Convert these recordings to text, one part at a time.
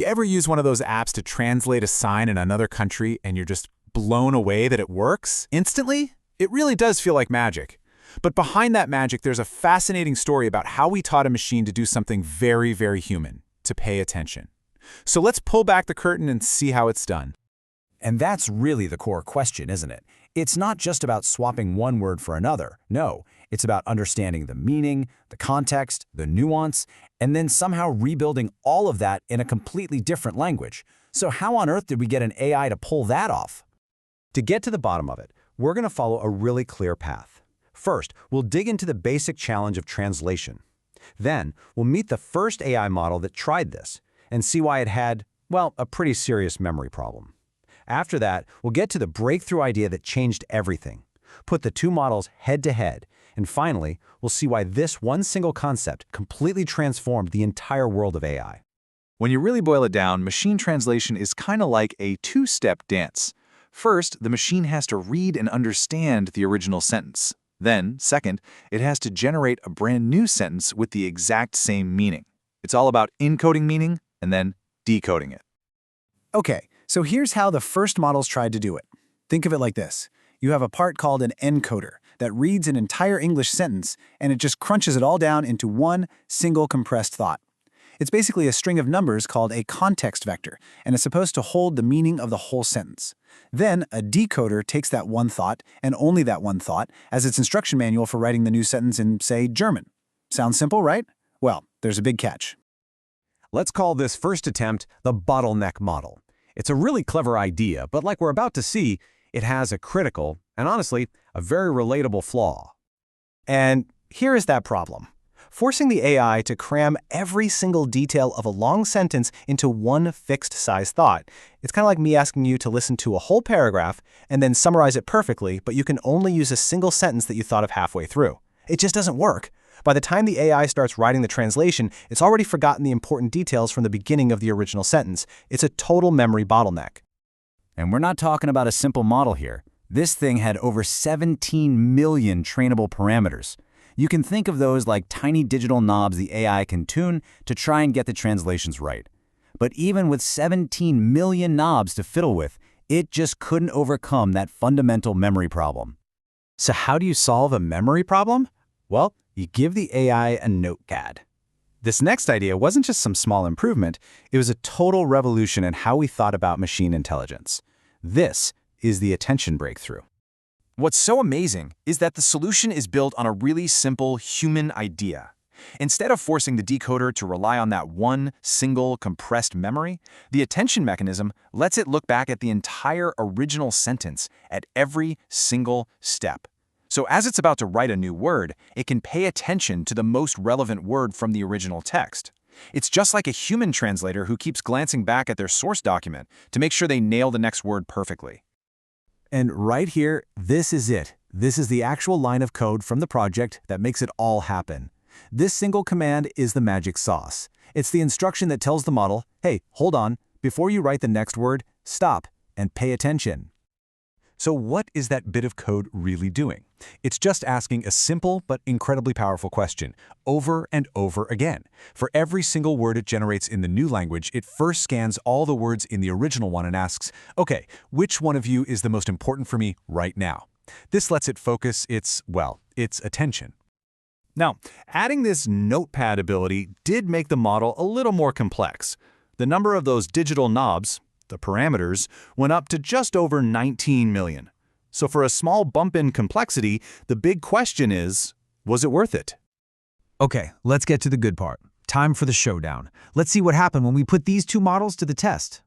You ever use one of those apps to translate a sign in another country and you're just blown away that it works instantly? It really does feel like magic. But behind that magic, there's a fascinating story about how we taught a machine to do something very, very human, to pay attention. So let's pull back the curtain and see how it's done. And that's really the core question, isn't it? It's not just about swapping one word for another. No, it's about understanding the meaning, the context, the nuance, and then somehow rebuilding all of that in a completely different language. So how on earth did we get an AI to pull that off? To get to the bottom of it, we're going to follow a really clear path. First, we'll dig into the basic challenge of translation. Then, we'll meet the first AI model that tried this and see why it had, well, a pretty serious memory problem. After that, we'll get to the breakthrough idea that changed everything, put the two models head-to-head, and finally, we'll see why this one single concept completely transformed the entire world of AI. When you really boil it down, machine translation is kind of like a two-step dance. First, the machine has to read and understand the original sentence. Then, second, it has to generate a brand new sentence with the exact same meaning. It's all about encoding meaning and then decoding it. Okay, so here's how the first models tried to do it. Think of it like this. You have a part called an encoder that reads an entire English sentence and it just crunches it all down into one single compressed thought. It's basically a string of numbers called a context vector, and it's supposed to hold the meaning of the whole sentence. Then, a decoder takes that one thought, and only that one thought, as its instruction manual for writing the new sentence in, say, German. Sounds simple, right? Well, there's a big catch. Let's call this first attempt the bottleneck model. It's a really clever idea, but like we're about to see, it has a critical, and honestly, a very relatable flaw. And here is that problem. Forcing the AI to cram every single detail of a long sentence into one fixed-size thought. It's kind of like me asking you to listen to a whole paragraph and then summarize it perfectly, but you can only use a single sentence that you thought of halfway through. It just doesn't work. By the time the AI starts writing the translation, it's already forgotten the important details from the beginning of the original sentence. It's a total memory bottleneck. And we're not talking about a simple model here. This thing had over 17 million trainable parameters. You can think of those like tiny digital knobs the AI can tune to try and get the translations right. But even with 17 million knobs to fiddle with, it just couldn't overcome that fundamental memory problem. So how do you solve a memory problem? Well, you give the AI a notepad. This next idea wasn't just some small improvement, it was a total revolution in how we thought about machine intelligence. This is the attention breakthrough. What's so amazing is that the solution is built on a really simple human idea. Instead of forcing the decoder to rely on that one single compressed memory, the attention mechanism lets it look back at the entire original sentence at every single step. So as it's about to write a new word, it can pay attention to the most relevant word from the original text. It's just like a human translator who keeps glancing back at their source document to make sure they nail the next word perfectly. And right here, this is it. This is the actual line of code from the project that makes it all happen. This single command is the magic sauce. It's the instruction that tells the model, hey, hold on, before you write the next word, stop and pay attention. So what is that bit of code really doing? It's just asking a simple but incredibly powerful question over and over again. For every single word it generates in the new language, it first scans all the words in the original one and asks, okay, which one of you is the most important for me right now? This lets it focus its attention. Now, adding this notepad ability did make the model a little more complex. The number of those digital knobs, the parameters, went up to just over 19 million. So for a small bump in complexity, the big question is, was it worth it? Okay, let's get to the good part. Time for the showdown. Let's see what happened when we put these two models to the test.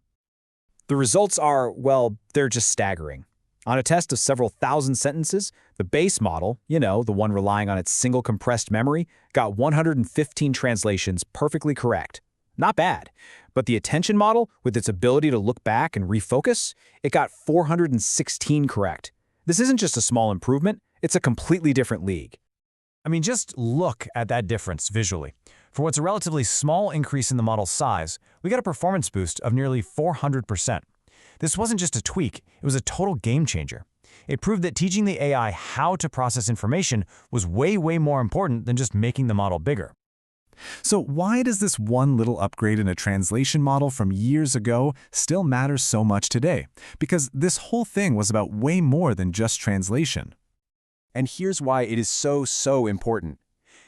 The results are, well, they're just staggering. On a test of several thousand sentences, the base model, the one relying on its single compressed memory, got 115 translations perfectly correct. Not bad. But the attention model, with its ability to look back and refocus, it got 416 correct. This isn't just a small improvement, it's a completely different league. I mean, just look at that difference visually. For what's a relatively small increase in the model's size, we got a performance boost of nearly 400%. This wasn't just a tweak, it was a total game changer. It proved that teaching the AI how to process information was way more important than just making the model bigger. So why does this one little upgrade in a translation model from years ago still matter so much today? Because this whole thing was about way more than just translation. And here's why it is so important.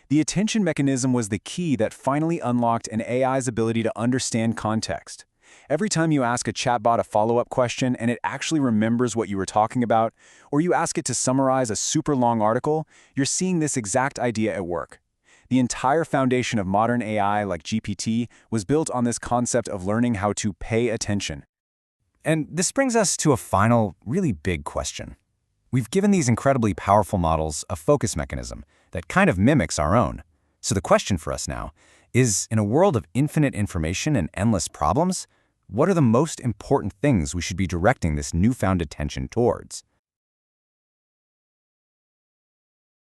The attention mechanism was the key that finally unlocked an AI's ability to understand context. Every time you ask a chatbot a follow-up question and it actually remembers what you were talking about, or you ask it to summarize a super long article, you're seeing this exact idea at work. The entire foundation of modern AI, like GPT, was built on this concept of learning how to pay attention. And this brings us to a final, really big question. We've given these incredibly powerful models a focus mechanism that kind of mimics our own. So the question for us now is, in a world of infinite information and endless problems, what are the most important things we should be directing this newfound attention towards?